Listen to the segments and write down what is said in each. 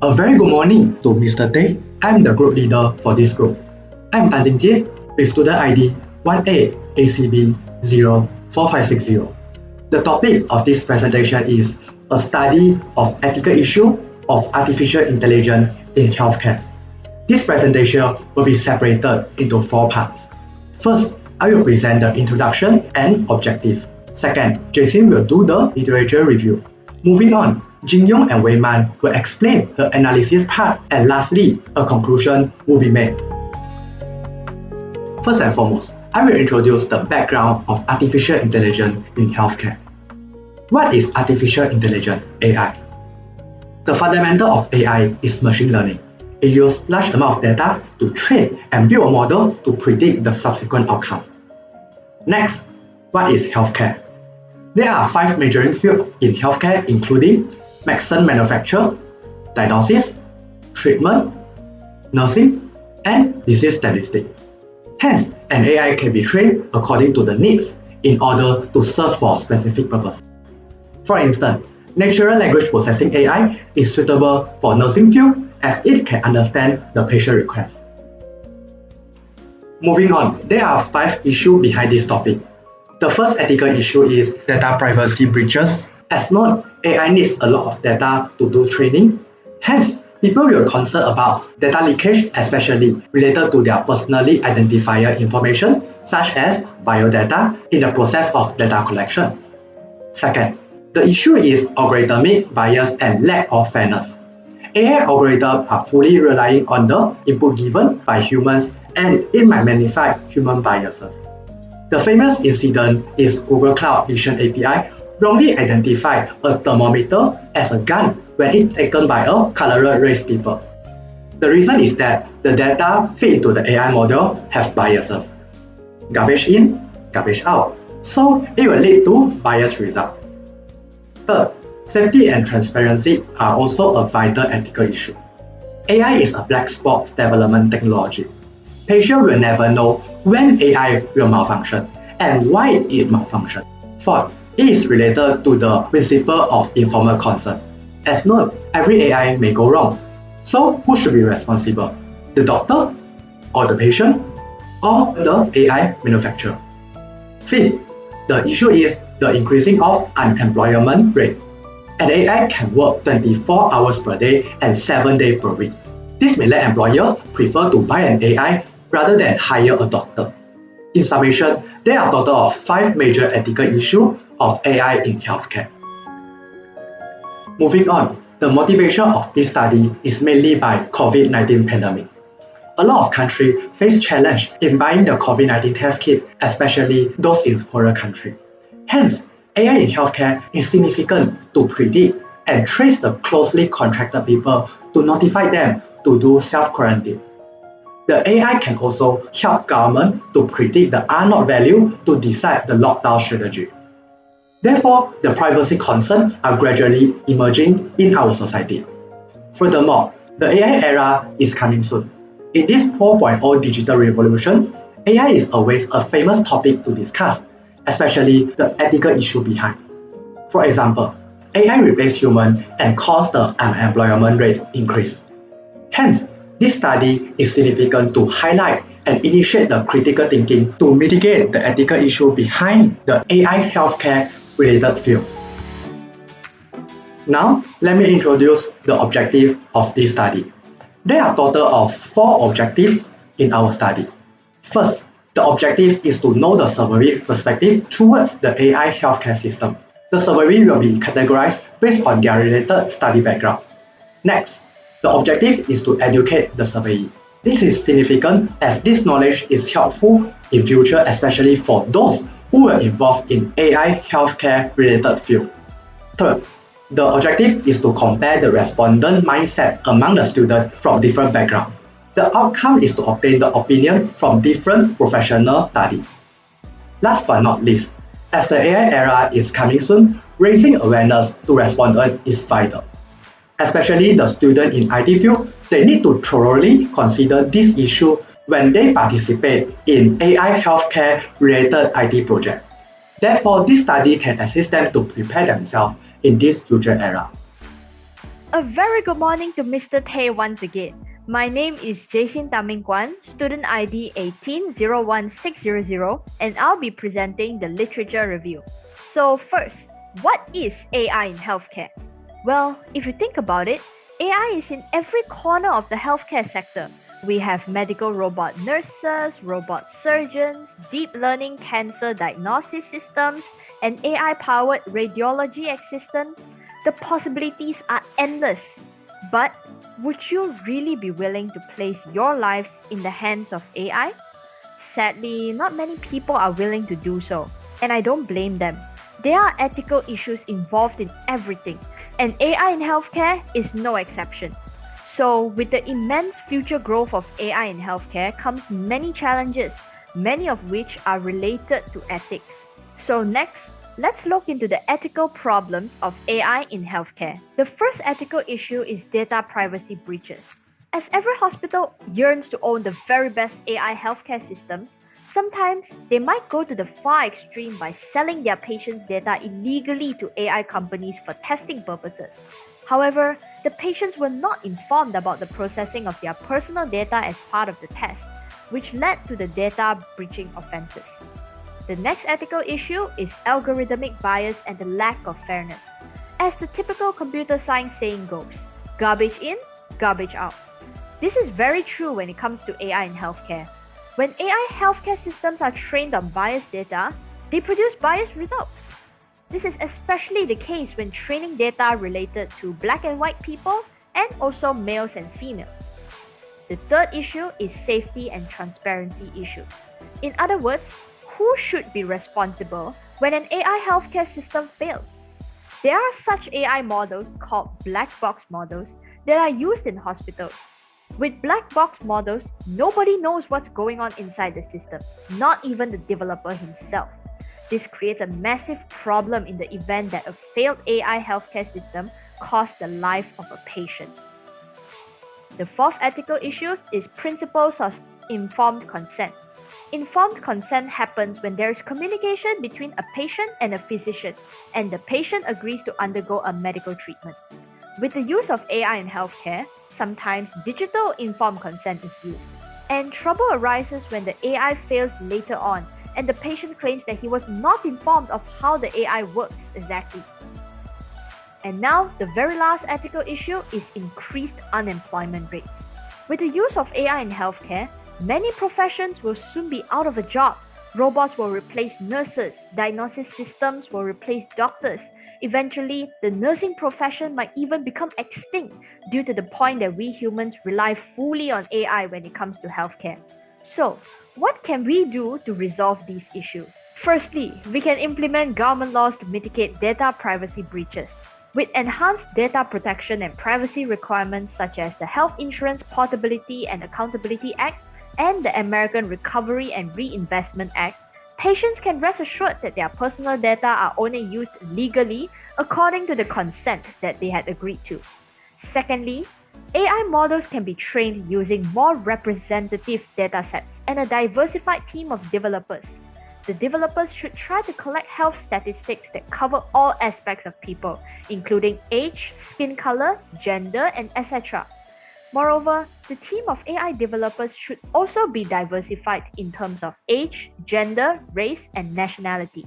A very good morning to Mr. Tay. I'm the group leader for this group. I'm Tan Jingjie with student ID 1A ACB04560. The topic of this presentation is a study of ethical issue of artificial intelligence in healthcare. This presentation will be separated into 4 parts. First, I will present the introduction and objective. Second, Jason will do the literature review. Moving on, Jin-Yong and Wei-Man will explain the analysis part, and lastly, a conclusion will be made. First and foremost, I will introduce the background of artificial intelligence in healthcare. What is artificial intelligence, AI? The fundamental of AI is machine learning. It uses large amount of data to train and build a model to predict the subsequent outcome. Next, what is healthcare? There are 5 measuring fields in healthcare, including medicine manufacture, diagnosis, treatment, nursing, and disease statistics. Hence, an AI can be trained according to the needs in order to serve for specific purposes. For instance, natural language processing AI is suitable for nursing field as it can understand the patient request. Moving on, there are 5 issues behind this topic. The first ethical issue is data privacy breaches. As known, AI needs a lot of data to do training. Hence, people will concern about data leakage, especially related to their personally identifier information, such as biodata, in the process of data collection. Second, the issue is algorithmic bias and lack of fairness. AI algorithms are fully relying on the input given by humans, and it might magnify human biases. The famous incident is Google Cloud Vision API wrongly identified a thermometer as a gun when it's taken by a colored race people. The reason is that the data fed into the AI model have biases. Garbage in, garbage out. So it will lead to biased result. Third, safety and transparency are also a vital ethical issue. AI is a black box development technology. Patients will never know when AI will malfunction and why it malfunctions. Fourth, it is related to the principle of informed consent. As known, every AI may go wrong. So who should be responsible? The doctor, or the patient, or the AI manufacturer? Fifth, the issue is the increasing of unemployment rate. An AI can work 24 hours per day and 7 days per week. This may let employers prefer to buy an AI rather than hire a doctor. In summation, there are a total of 5 major ethical issues of AI in healthcare. Moving on, the motivation of this study is mainly by COVID-19 pandemic. A lot of countries face challenge in buying the COVID-19 test kit, especially those in poorer countries. Hence, AI in healthcare is significant to predict and trace the closely contracted people to notify them to do self-quarantine. The AI can also help government to predict the R0 value to decide the lockdown strategy. Therefore, the privacy concerns are gradually emerging in our society. Furthermore, the AI era is coming soon. In this 4.0 digital revolution, AI is always a famous topic to discuss, especially the ethical issue behind. For example, AI replaces humans and cause the unemployment rate increase. Hence, this study is significant to highlight and initiate the critical thinking to mitigate the ethical issue behind the AI healthcare related field. Now, let me introduce the objective of this study. There are a total of 4 objectives in our study. First, the objective is to know the survey perspective towards the AI healthcare system. The survey will be categorized based on their related study background. Next, the objective is to educate the surveyee. This is significant as this knowledge is helpful in future, especially for those who are involved in AI healthcare related field. Third, the objective is to compare the respondent mindset among the students from different backgrounds. The outcome is to obtain the opinion from different professional studies. Last but not least, as the AI era is coming soon, raising awareness to respondents is vital. Especially the students in IT field, they need to thoroughly consider this issue when they participate in AI healthcare related IT projects. Therefore, this study can assist them to prepare themselves in this future era. A very good morning to Mr. Tay once again. My name is Jason Taming Kwan, student ID 1801600, and I'll be presenting the literature review. So first, what is AI in healthcare? Well, if you think about it, AI is in every corner of the healthcare sector. We have medical robot nurses, robot surgeons, deep learning cancer diagnosis systems, and AI powered radiology assistants. The possibilities are endless. But would you really be willing to place your lives in the hands of AI? Sadly, not many people are willing to do so, and I don't blame them. There are ethical issues involved in everything, and AI in healthcare is no exception. So, with the immense future growth of AI in healthcare comes many challenges, many of which are related to ethics. So, next, let's look into the ethical problems of AI in healthcare. The first ethical issue is data privacy breaches. As every hospital yearns to own the very best AI healthcare systems, sometimes they might go to the far extreme by selling their patients' data illegally to AI companies for testing purposes. However, the patients were not informed about the processing of their personal data as part of the test, which led to the data breaching offenses. The next ethical issue is algorithmic bias and the lack of fairness. As the typical computer science saying goes, garbage in, garbage out. This is very true when it comes to AI in healthcare. When AI healthcare systems are trained on biased data, they produce biased results. This is especially the case when training data related to black and white people and also males and females. The third issue is safety and transparency issues. In other words, who should be responsible when an AI healthcare system fails? There are such AI models called black box models that are used in hospitals. With black box models, nobody knows what's going on inside the system, not even the developer himself. This creates a massive problem in the event that a failed AI healthcare system costs the life of a patient. The fourth ethical issue is principles of informed consent. Informed consent happens when there is communication between a patient and a physician, and the patient agrees to undergo a medical treatment. With the use of AI in healthcare, sometimes digital informed consent is used, and trouble arises when the AI fails later on and the patient claims that he was not informed of how the AI works exactly. And now, the very last ethical issue is increased unemployment rates. With the use of AI in healthcare, many professions will soon be out of a job. Robots will replace nurses, diagnosis systems will replace doctors. Eventually, the nursing profession might even become extinct due to the point that we humans rely fully on AI when it comes to healthcare. So, what can we do to resolve these issues? Firstly, we can implement government laws to mitigate data privacy breaches. With enhanced data protection and privacy requirements such as the Health Insurance Portability and Accountability Act and the American Recovery and Reinvestment Act, patients can rest assured that their personal data are only used legally according to the consent that they had agreed to. Secondly, AI models can be trained using more representative datasets and a diversified team of developers. The developers should try to collect health statistics that cover all aspects of people, including age, skin color, gender, and etc. Moreover, the team of AI developers should also be diversified in terms of age, gender, race, and nationality.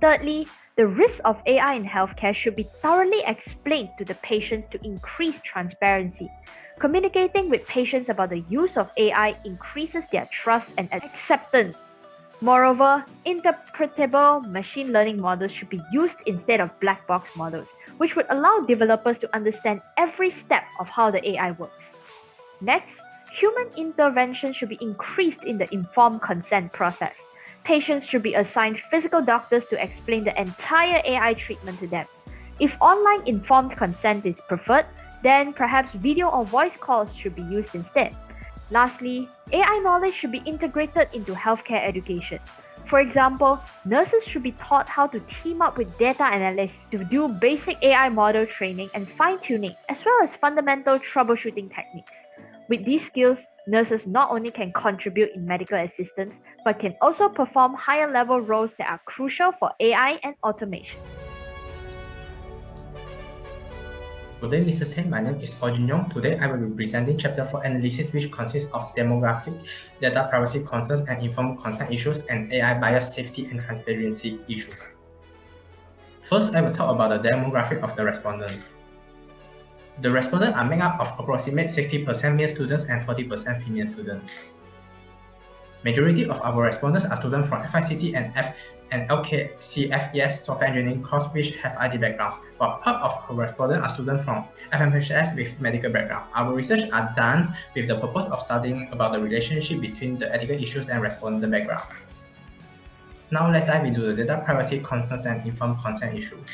Thirdly, the risks of AI in healthcare should be thoroughly explained to the patients to increase transparency. Communicating with patients about the use of AI increases their trust and acceptance. Moreover, interpretable machine learning models should be used instead of black box models, which would allow developers to understand every step of how the AI works. Next, human intervention should be increased in the informed consent process. Patients should be assigned physical doctors to explain the entire AI treatment to them. If online informed consent is preferred, then perhaps video or voice calls should be used instead. Lastly, AI knowledge should be integrated into healthcare education. For example, nurses should be taught how to team up with data analysts to do basic AI model training and fine-tuning, as well as fundamental troubleshooting techniques. With these skills, nurses not only can contribute in medical assistance, but can also perform higher-level roles that are crucial for AI and automation. Good day, Mr. Ten. My name is Ojin Yong. Today, I will be presenting Chapter 4 analysis, which consists of demographic, data privacy concerns and informed consent issues, and AI bias safety and transparency issues. First, I will talk about the demographic of the respondents. The respondents are made up of approximately 60% male students and 40% female students. Majority of our respondents are students from FICT and LKCFES software engineering course which have IT backgrounds, while half of our respondents are students from FMHS with medical background. Our research are done with the purpose of studying about the relationship between the ethical issues and respondent background. Now let's dive into the data privacy concerns and informed consent issues.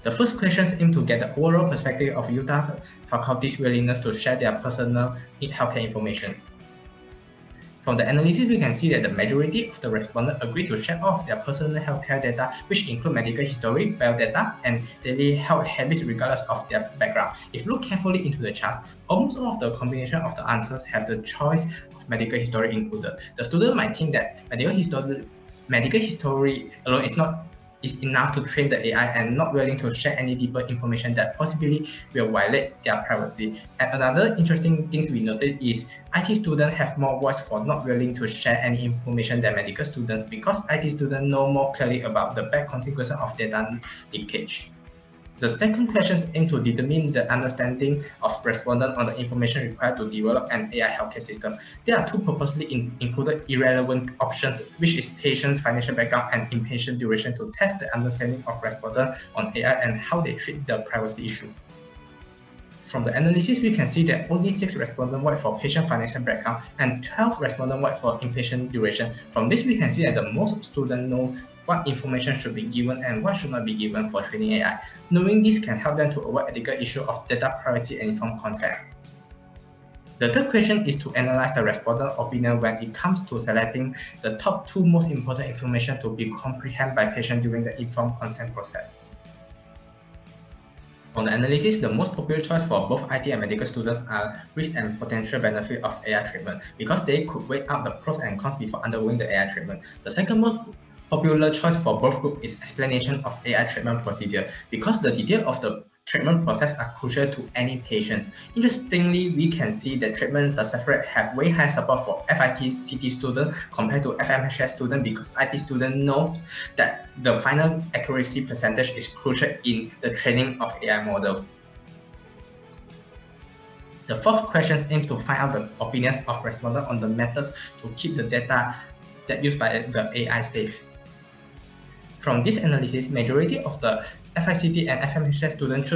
The first questions aim to get the overall perspective of Utah faculty's willingness to share their personal healthcare information. From the analysis, we can see that the majority of the respondents agree to share off their personal healthcare data, which include medical history, biodata, and daily health habits regardless of their background. If you look carefully into the charts, almost all of the combination of the answers have the choice of medical history included. The student might think that medical history alone is enough to train the AI and not willing to share any deeper information that possibly will violate their privacy. And another interesting thing we noted is IT students have more voice for not willing to share any information than medical students because IT students know more clearly about the bad consequences of data leakage. The second questions aim to determine the understanding of respondents on the information required to develop an AI healthcare system. There are two purposely included irrelevant options, which is patient's financial background and inpatient duration, to test the understanding of respondents on AI and how they treat the privacy issue. From the analysis, we can see that only 6 respondents vote for patient financial background and 12 respondents vote for inpatient duration. From this, we can see that the most students know what information should be given and what should not be given for training AI. Knowing this can help them to avoid ethical issue of data privacy and informed consent. The third question is to analyze the respondent opinion when it comes to selecting the top 2 most important information to be comprehended by patients during the informed consent process. On the analysis, the most popular choice for both IT and medical students are risk and potential benefit of AI treatment because they could weigh out the pros and cons before undergoing the AI treatment. The second most popular choice for both groups is explanation of AI treatment procedure because the detail of the treatment process are crucial to any patients. Interestingly, we can see that treatment success rate have way higher support for FIT-CT students compared to FMHS students because IT student knows that the final accuracy percentage is crucial in the training of AI models. The fourth question aims to find out the opinions of respondents on the methods to keep the data that used by the AI safe. From this analysis, majority of the FICT and FMHS students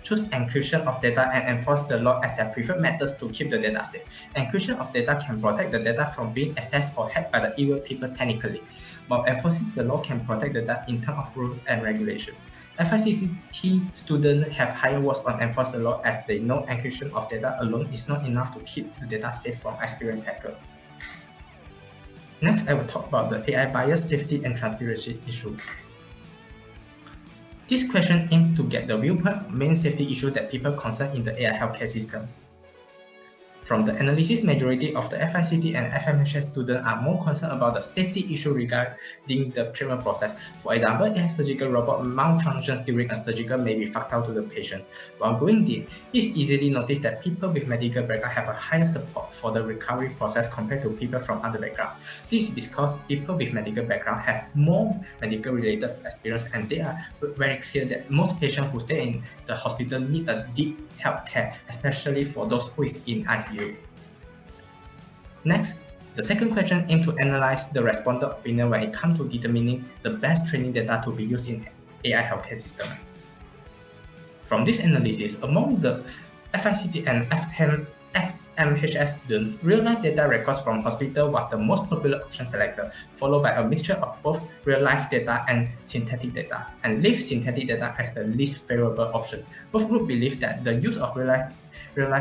choose encryption of data and enforce the law as their preferred methods to keep the data safe. Encryption of data can protect the data from being accessed or hacked by the evil people technically, while enforcing the law can protect the data in terms of rules and regulations. FICT students have higher words on enforce the law as they know encryption of data alone is not enough to keep the data safe from experienced hackers. Next, I will talk about the AI bias, safety, and transparency issue. This question aims to get the viewpoint of main safety issues that people concerned in the AI healthcare system. From the analysis, majority of the FICT and FMHS students are more concerned about the safety issue regarding the treatment process. For example, AI surgical robot malfunctions during a surgical may be fatal to the patients. While going deep, it's easily noticed that people with medical background have a higher support for the recovery process compared to people from other backgrounds. This is because people with medical background have more medical related experience and they are very clear that most patients who stay in the hospital need a deep health care, especially for those who is in ICU. Next, the second question aims to analyze the respondent opinion when it comes to determining the best training data to be used in AI healthcare system. From this analysis, among the FICT and FMHS students, real-life data records from hospital was the most popular option selected, followed by a mixture of both real-life data and synthetic data, and leave synthetic data as the least favorable options. Both groups believe that the use of real-life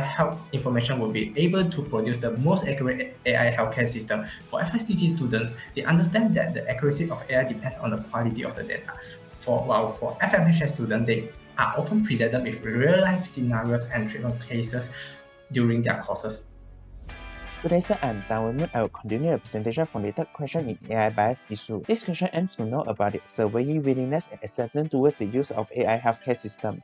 health information will be able to produce the most accurate AI healthcare system. For FICT students, they understand that the accuracy of AI depends on the quality of the data. While for FMHS students, they are often presented with real-life scenarios and treatment cases during their courses. Today, sir, I'm Tan Wei Moon. I will continue the presentation from the third question in AI bias issue. This question aims to know about the surveying willingness and acceptance towards the use of AI healthcare system.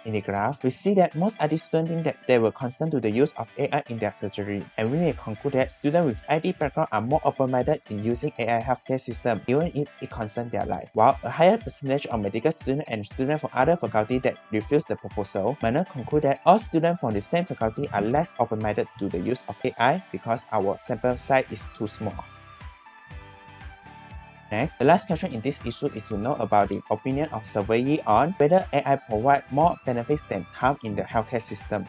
In the graph, we see that most IT students think that they were constant to the use of AI in their surgery, and we may conclude that students with IT background are more open-minded in using AI healthcare system, even if it concerns their life. While a higher percentage of medical students and students from other faculty that refuse the proposal might not conclude that all students from the same faculty are less open-minded to the use of AI because our sample size is too small. Next, the last question in this issue is to know about the opinion of surveyee on whether AI provides more benefits than harm in the healthcare system.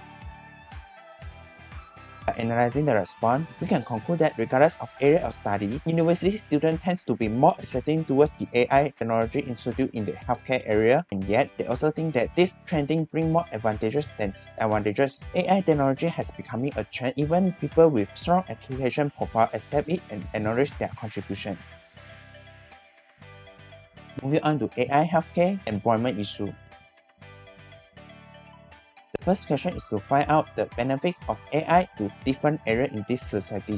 By analyzing the response, we can conclude that regardless of area of study, university students tend to be more accepting towards the AI technology introduced in the healthcare area, and yet they also think that this trending brings more advantages than disadvantages. AI technology has becoming a trend, even people with strong education profile accept it and acknowledge their contributions. Moving on to AI healthcare employment issue. The first question is to find out the benefits of AI to different areas in this society.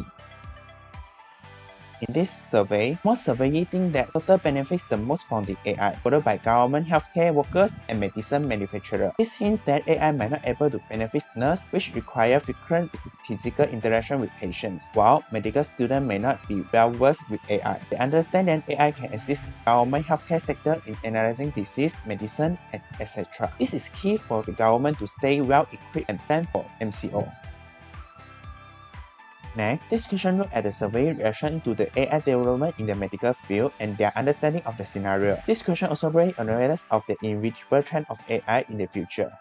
In this survey, most surveyees think that total benefits the most from the AI, followed by government healthcare workers and medicine manufacturers. This hints that AI might not be able to benefit nurses, which require frequent physical interaction with patients, while medical students may not be well versed with AI. They understand that AI can assist the government healthcare sector in analyzing disease, medicine, and etc. This is key for the government to stay well equipped and plan for MCO. Next, this question looks at the survey reaction to the AI development in the medical field and their understanding of the scenario. This question also brings awareness of the inevitable trend of AI in the future.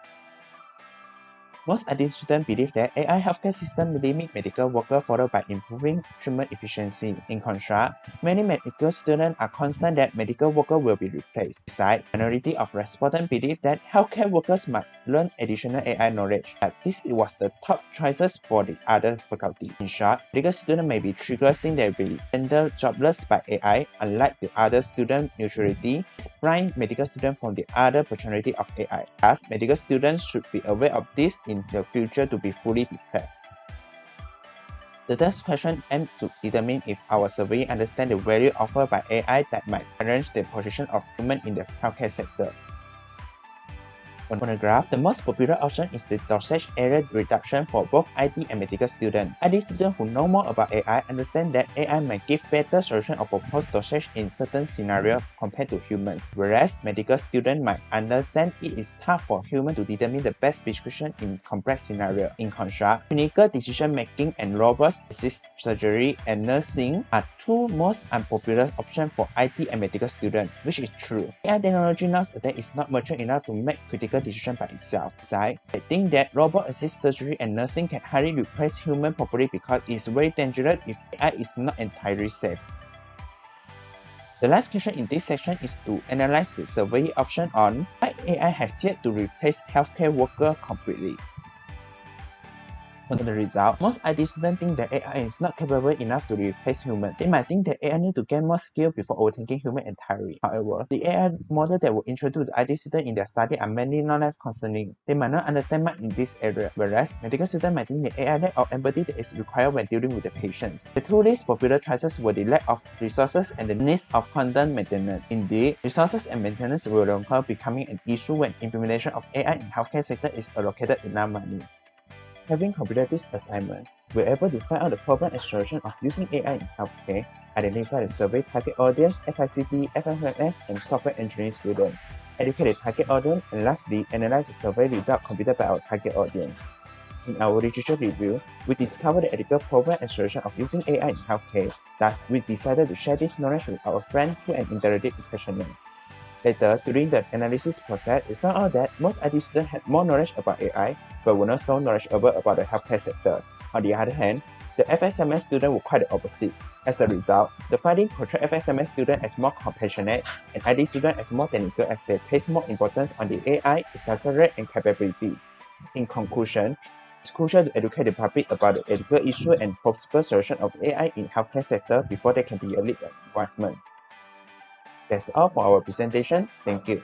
Most IT students believe that AI healthcare system may limit medical workers followed by improving treatment efficiency. In contrast, many medical students are concerned that medical workers will be replaced. Besides, minority of respondents believe that healthcare workers must learn additional AI knowledge, but this was the top choices for the other faculty. In short, medical students may be triggered since they will be rendered jobless by AI, unlike the other student neutrality, blind medical students from the other opportunity of AI. Thus, medical students should be aware of this in the future to be fully prepared. The next question aims to determine if our survey understands the value offered by AI that might challenge the position of humans in the healthcare sector. On the graph, the most popular option is the dosage area reduction for both IT and medical students. IT students who know more about AI understand that AI might give better solution of proposed dosage in certain scenarios compared to humans, whereas medical students might understand it is tough for humans to determine the best prescription in complex scenarios. In contrast, clinical decision-making and robot-assisted surgery and nursing are two most unpopular options for IT and medical students, which is true. AI technology nowadays is not mature enough to make critical decision by itself. Besides, I think that robot-assisted surgery and nursing can hardly replace human properly because it's very dangerous if AI is not entirely safe. The last question in this section is to analyze the survey option on why AI has yet to replace healthcare workers completely. On the result, most IT students think that AI is not capable enough to replace humans. They might think that AI need to gain more skill before overtaking humans entirely. However, the AI model that were introduced to IT students in their study are mainly non-life concerning. They might not understand much in this area, whereas medical students might think the AI lack of empathy that is required when dealing with the patients. The two least popular choices were the lack of resources and the needs of constant maintenance. Indeed, resources and maintenance will no longer becoming an issue when implementation of AI in healthcare sector is allocated enough money. Having completed this assignment, we're able to find out the problem and solution of using AI in healthcare, identify the survey target audience, FICT, FMS, and software engineering students, educate the target audience, and lastly, analyze the survey result completed by our target audience. In our literature review, we discovered the ethical problem and solution of using AI in healthcare. Thus, we decided to share this knowledge with our friends through an interactive questionnaire. Later, during the analysis process, we found out that most IT students had more knowledge about AI, but were not so knowledgeable about the healthcare sector. On the other hand, the FSMS students were quite the opposite. As a result, the finding portray FSMS students as more compassionate and IT students as more technical as they place more importance on the AI, accessory, and capability. In conclusion, it's crucial to educate the public about the ethical issue and possible solution of AI in healthcare sector before they can be a lead advancement. That's all for our presentation. Thank you.